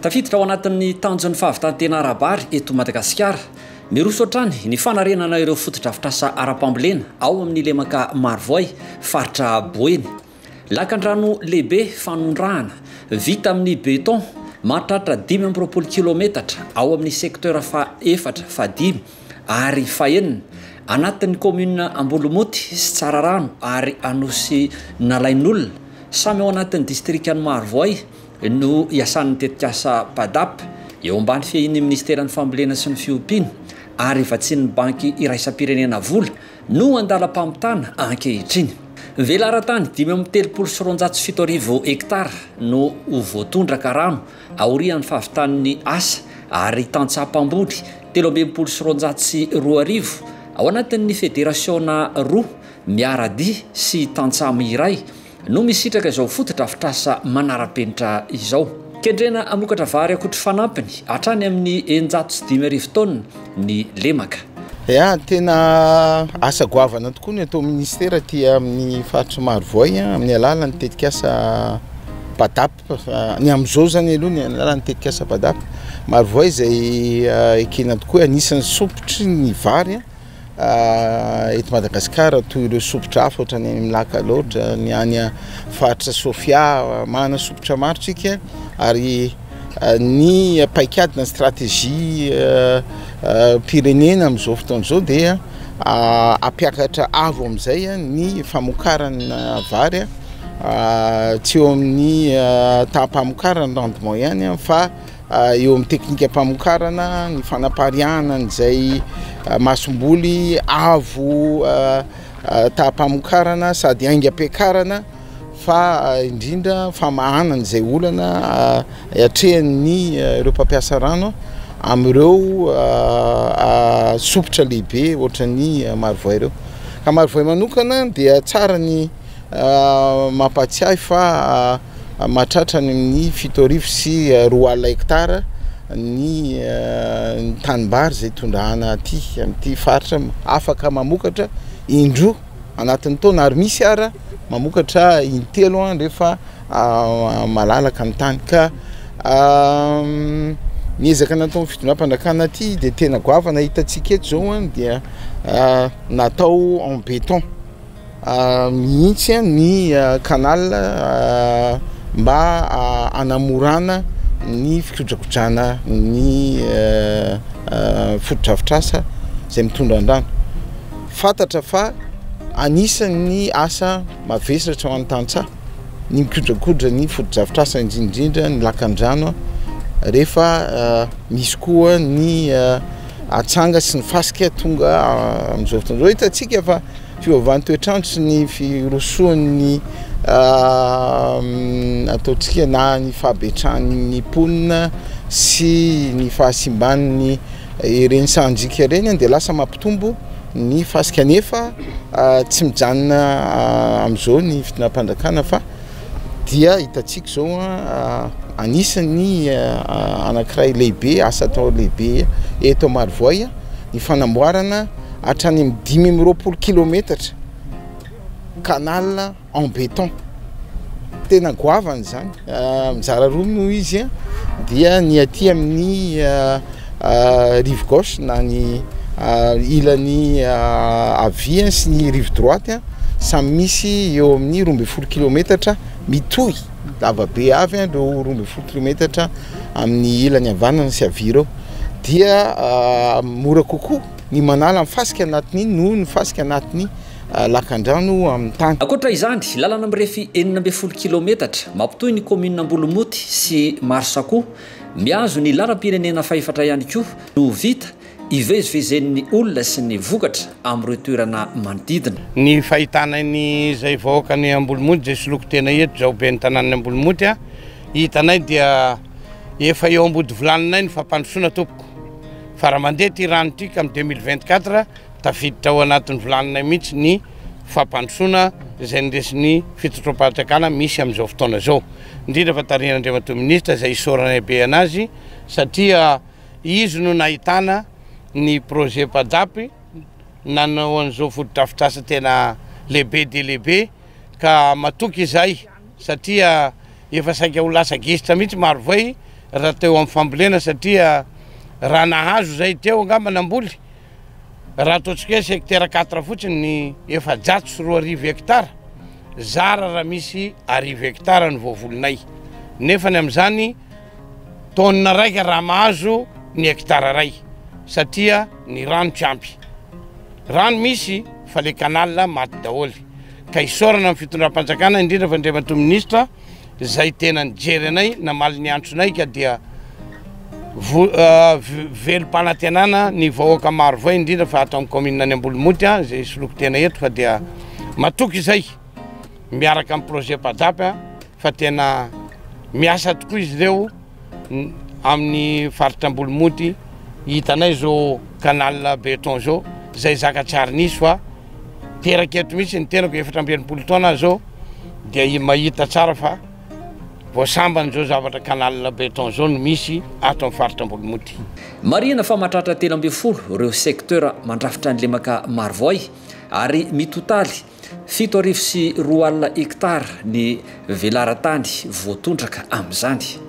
Tafiditra ao anatin'ny tanjon'ny fahavitantena arabary eto Madagasikara. Miroso otrany ny fanarenana ireo fotodrafitrasa ara-pambolena ao amin'ny lemaka Marovoay, faritra Boeny. Lakan-drano lehibe fanondrahana vita amin'ny beton mahatratra 5 kilometatra ao amin'ny sektora fa-4, fa-5 ary fa-9 anatin'ny commune Ambolomoty sy Tsararano ary Anosy nalain'olona samy ao anatin'ny distrikan'ny Marovoay no iasan'ny tetikasa PADAP eo ambany fiahin'ny ministeran'ny fambolena sy ny fiompiana ary vatsian'ny banky iraisam-pirenena vola no andalam-pamitana ankehitriny. Velaran-tany 537 hektara no voatondraka rano aorian'ny fahavitan'ny asa ary tantsapam-body 322 ao anatin'ny federasiona roa miaradi sy tantsamy iray no misitraka izao fotodrafitrasa manara-penitra izao. Kendrena amokatra vary akotry fanampiny hatrany amin'ny 105 taona ny lemaka. Tena asa goavana tokoa ny atao ministera ty amin'ny faritra Marovoay amin'ny alalan'ny tetikasa PADAP ny am'izao zany aloha ny alalan'ny tetikasa PADAP Marovoay izay ekena tokoa anisan'ny sopotry ny vary eto Madagasikara toy ireo sopotra hafa ohatrany any Milaka loatra ny any faritra Sofia mana sopotra maro tsika ary ny paikadina stratégie pirenena am'izao fotoana izao dia ampiakatra avo am'izay ny famokarana vary tsy eo amin'ny tapamokarana rendement ihany fa eo amin'ny teknika mpamokarana ny fanapariana izay masomboly avo tapamokarana sady aingam-piakarana fa indrindra famahanana izay olana atrehan'ny ireo mpampiasa rano amin'ireo sopotra lehibe ohatran'ny Marovoay ireo. Ka Marovoay manokana dia tsara ny mampatsiahy fa mahatratra ny amin'ny 7 sy 2 hektara ny tanimbary izay tondrahana aty amin'ity faritra afaka mamokatra indroa anatin'ny taona ary misy ara mamokatra intelo rehefa malalaka ny tany. Ka niezaka natao fitondram-pandrakana aty dia tena goavana hitantsika eto zao dia natao en béton mihitsy ny canal mba anamorana ny fikodrakodrana ny fotodrafitrasa izay mitondra andrano. Fantatra fa anisan'ny asa mavesatra ho an'ny tantsaha ny mikodrakodra ny fotodrafitrasa indrindrindra ny lakan-drano rehefa misy koa ny atsanga sy ny fasika tonga amin'izao fotoana izao. Hitantsika fa fiovaovan'ny toetrandro sy ny firosoan'ny ataontsika na ny fahabetrahany ponina sy ny fahasimban'ny ireny sanjika ireny dia lasa mampitombo ny fasika nefa tsy mijanona amin'izao ny fitondram-pandrakana fa dia hitantsika zao anisan'ny anankiray lehibe asa atao lehibe eto Marovoay ny fanamboarana hatrany amin'ny 5 kilometatra canal en béton. Tena goavana zany mizara roa no izy dia ny aty amin'ny rive gauche na ny ilany havia sy ny rive droite samy misy eo amin'ny 12 kilometatra mitohy lavabe avy ireo 12 kilometatra amin'ny ilany havanana sy havia ireo dia mora kokoa ny manala mifasika anatin'iny noho ny fasika anatin'ny lakan-drano amin'ny tany. Akoatra izany lalana mirefy 19 kilometatra mampitohy ny commune Ambolomoty sy Marsako miazo ny lalam-pirenena fa-4 ihany koa no vita ivezivezen'ny olona sy ny vokatra amin'ireo toerana manodidina. Ny fahitanany izay vahoakany Ambolomoty izay soloko tena eto zao be ny tanàn'ny Ambolomoty hitanay dia efa eo ambody volaninay ny fampandrosoana tompoko fa raha mandeha ty rano ty ka amin'ny 2024 tafiditra ao anatin'ny volaninay mihitsy ny fampandrosoana izay nindesiny fitotram-panjakana misy amin'izao fotoana zao. Indrindra fa tarihan'Andriamatoa Minisitra izay isaorana be anazy satria izy no nahitana ny projet PADAP nanao an'izao fotodrafitrasa tena lehibe dia lehibe ka matoky izay satria efa saika ho lasa gesitra mihitsy Marovoay raha teo amin'ny fambolena satria raha nahazo zay teo angamanamboly raha ataontsika hoe hectare 4 fotsiny ny 410 hectara zara raha misy 10 hectara ny voavolinay nefa ny amin'izany taonina raika raha mahazo ny hectara ray satria ny rano tsy ampy rano misy fa le canal maty daholy ka isorana amin'ny fitondram-panjakana indrindra fa andriamato ministra zay tena nijery anay namaly ny antsonay ka dia velom-panantenana ny vahoaka maro voay indrindra fa ato amin'ny commune any Ambolomoty zay soloko tena eto fa dia matoky izay miaraka amin'ny projet padapy fa tena miasa tokoa izy ireo amin'ny faritra Ambolomoty hitanay zao canal béton zao zay zakatsary nisy fa teraka eto mihitsy ny tenako 420 taona zao dia mahita tsara fa voasambany zao zavatra canal béton zao no misy ato amin'ny faritra Ambolomoty. Marina fa mahatratra 3 ireo secteur mandrafitra ny lemaka Marvoy ary mitotaly 7 arivo sy 2 alina hectara ny velaran-tany voatondraka amin'izany.